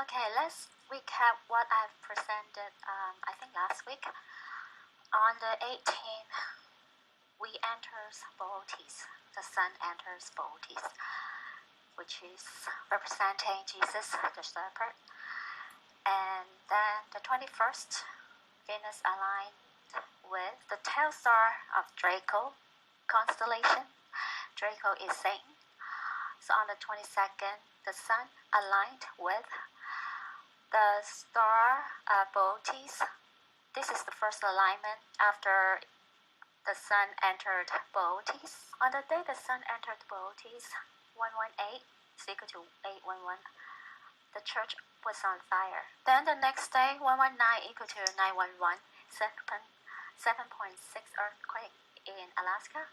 Okay, let's recap what I've presented, I think last week. On the 18th, we enters Bootes. The sun enters Bootes, which is representing Jesus, the shepherd. And then the 21st, Venus aligned with the tail star of Draco constellation. Draco is Satan. So on the 22nd, the sun aligned with the star Bootes. This is the first alignment after the sun entered Bootes. On the day the sun entered Bootes, 118 is equal to 811. The church was on fire. Then the next day, 119 equal to 911, 7.6 earthquake in Alaska.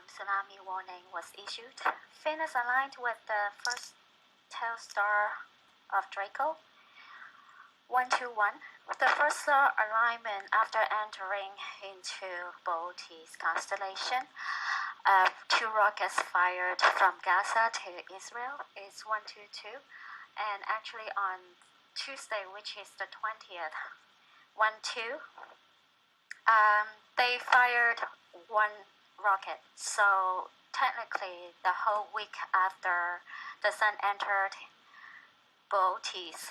Tsunami warning was issued. Venus aligned with the first tail star of Draco, 121. The first star alignment after entering into Bootes constellation. Two rockets fired from Gaza to Israel is 122, and actually on Tuesday, which is the 20th, 12, they fired one rocket. So technically, the whole week after the sun entered Bootes,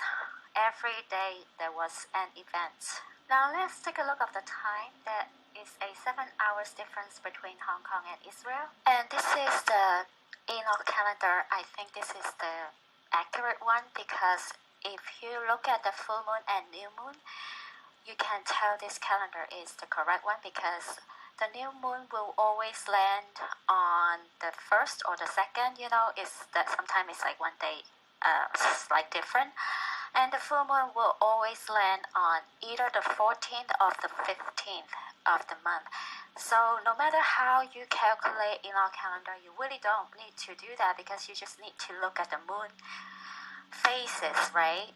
every day there was an event. Now let's take a look at the time. There is a 7 hours difference between Hong Kong and Israel. And this is the Enoch calendar. I think this is the accurate one because if you look at the full moon and new moon, you can tell this calendar is the correct one because the new moon will always land on the first or the second. It's that sometimes it's like one day, like different. And the full moon will always land on either the 14th or the 15th of the month. So no matter how you calculate in our calendar, you really don't need to do that because you just need to look at the moon phases, right?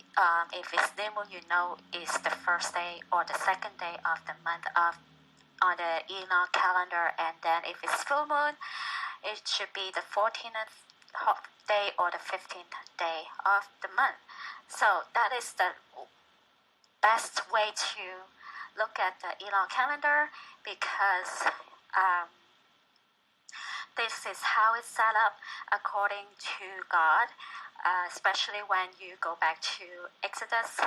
If it's new moon, it's the first day or the second day of the month on the Enoch calendar, and then if it's full moon, it should be the 14th day or the 15th day of the month. So that is the best way to look at the Enoch calendar because this is how it's set up according to God, especially when you go back to Exodus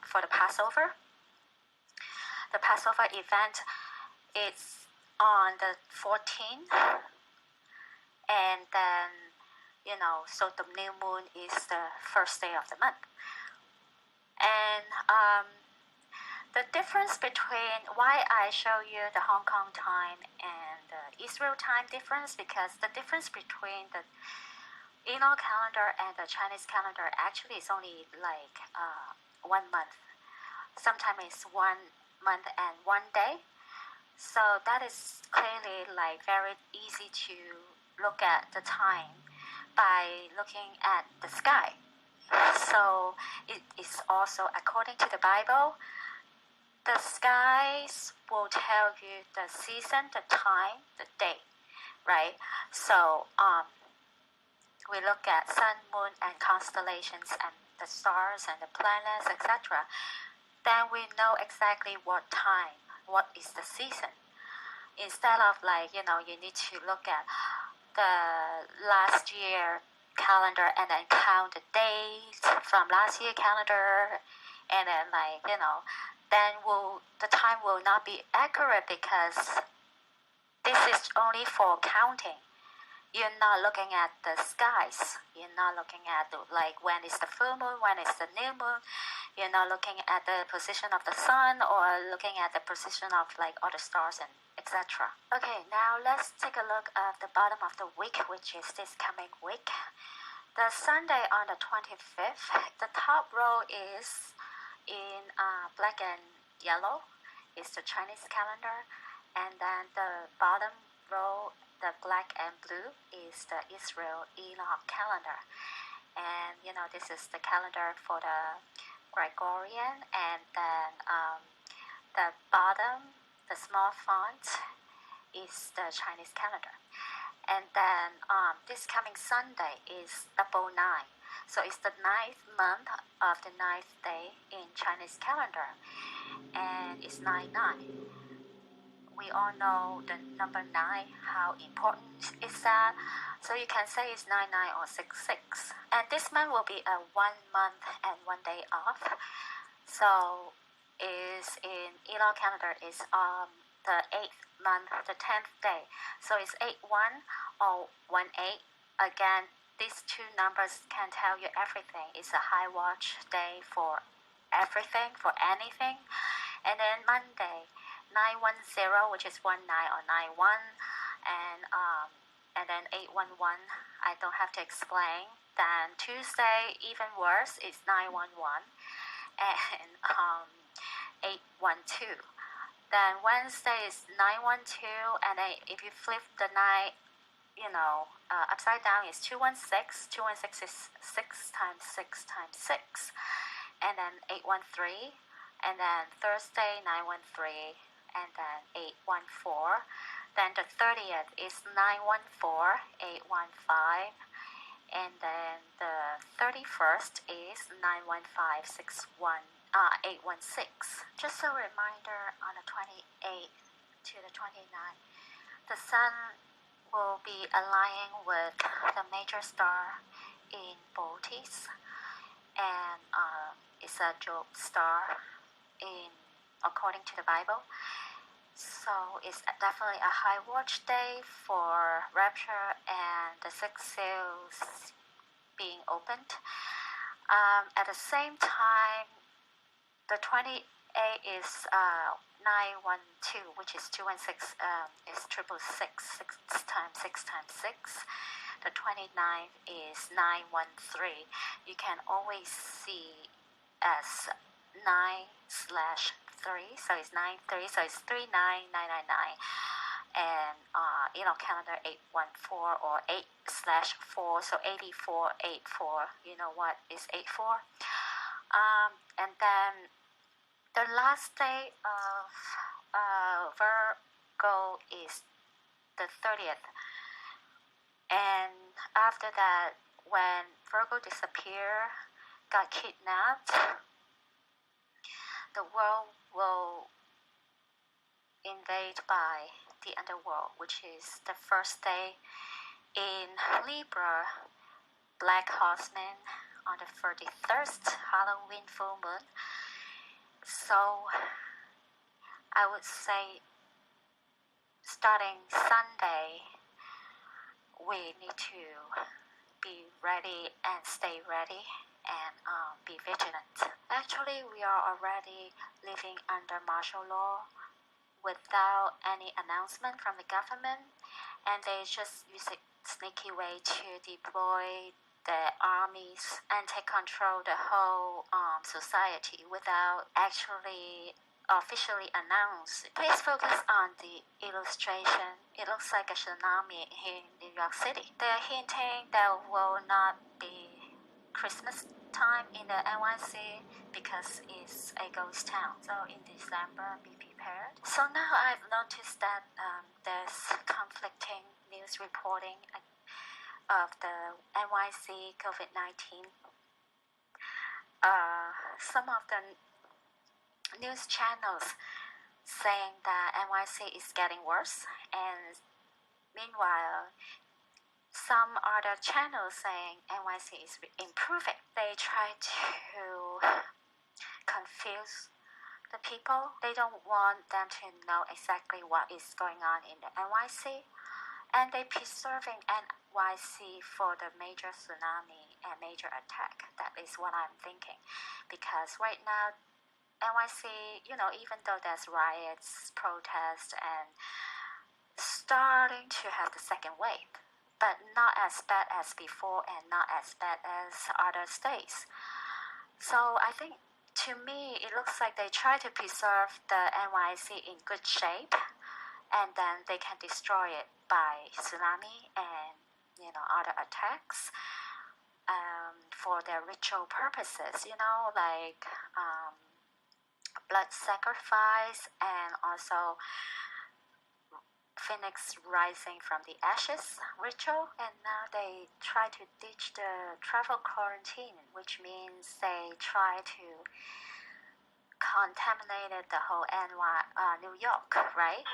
for the Passover. The Passover event is on the 14th, and then, so the new moon is the first day of the month. And the difference between why I show you the Hong Kong time and the Israel time difference, because the difference between the Enoch calendar and the Chinese calendar actually is only like 1 month. Sometimes it's 1 month and 1 day. So that is clearly like very easy to look at the time by looking at the sky. So it is also according to the Bible. The skies will tell you the season, the time, the day, right? So we look at sun, moon, and constellations, and the stars and the planets, etc. Then we know exactly what time. What is the season? Instead of you need to look at the last year calendar and then count the days from last year calendar, and then then the time will not be accurate because this is only for counting. You're not looking at the skies. You're not looking at when is the full moon, when is the new moon. You're not looking at the position of the sun or looking at the position of other stars and etc. Okay, now let's take a look at the bottom of the week, which is this coming week. The Sunday on the 25th, the top row is in black and yellow, is the Chinese calendar, and then the bottom row, the black and blue, is the Israel Enoch calendar. And this is the calendar for the Gregorian, and then the bottom, the small font, is the Chinese calendar. And then this coming Sunday is 999. So it's the 9th month of the 9th day in Chinese calendar, and it's 99. We all know the number 9, how important is that. So you can say it's 99 or 66. And this month will be a 1 month and 1 day off. So is in Elon calendar is the 8th month, the 10th day. So it's 8-1 or 1-8. Again, these two numbers can tell you everything. It's a high watch day for everything, for anything. And then Monday, 910, which is 19 or 91, and then 811. I don't have to explain. Then Tuesday, even worse, is 911 and 812. Then Wednesday is 912, and then if you flip the 9, upside down is 216. 216 is 6 times 6 times 6, and then 813. And then Thursday 913, and then 814. Then the 30th is 914, 815, and then the 31st is 816. Just a reminder, on the 28th to the 29th, the sun will be aligning with the major star in Bootes, and it's a Job star according to the Bible. So it's definitely a high watch day for Rapture and the 6 seals being opened. At the same time, the 28th is 912, which is 216, is 666, 6 times 6 times 6. The 29th is 913. You can always see as 9/3, so it's 93, so it's 39999, and calendar 814 or 8/4, so 8484. You know what is 84? And then the last day of Virgo is the 30th, and after that, when Virgo disappeared, got kidnapped, the world will invade by the underworld, which is the first day in Libra, Black Horseman, on the 31st, Halloween full moon. So I would say starting Sunday, we need to be ready and stay ready and be vigilant. Actually, we are already living under martial law without any announcement from the government, and they just use a sneaky way to deploy the armies and take control the whole society without actually officially announced. Please focus on the illustration. It looks like a tsunami here in New York City. They're hinting there will not be Christmas time in the NYC because it's a ghost town. So in December, be prepared. So now I've noticed that there's conflicting news reporting of the NYC COVID-19. Some of the news channels saying that NYC is getting worse, and meanwhile, some other channels saying NYC is improving. They try to confuse the people. They don't want them to know exactly what is going on in the NYC, and they preserving NYC for the major tsunami and major attack. That is what I'm thinking, because right now NYC, even though there's riots, protests, and starting to have the second wave, but not as bad as before and not as bad as other states. So I think, to me, it looks like they try to preserve the NYC in good shape, and then they can destroy it by tsunami and other attacks for their ritual purposes, like blood sacrifice, and also phoenix rising from the ashes ritual, and now they try to ditch the travel quarantine, which means they try to contaminate the whole New York, right?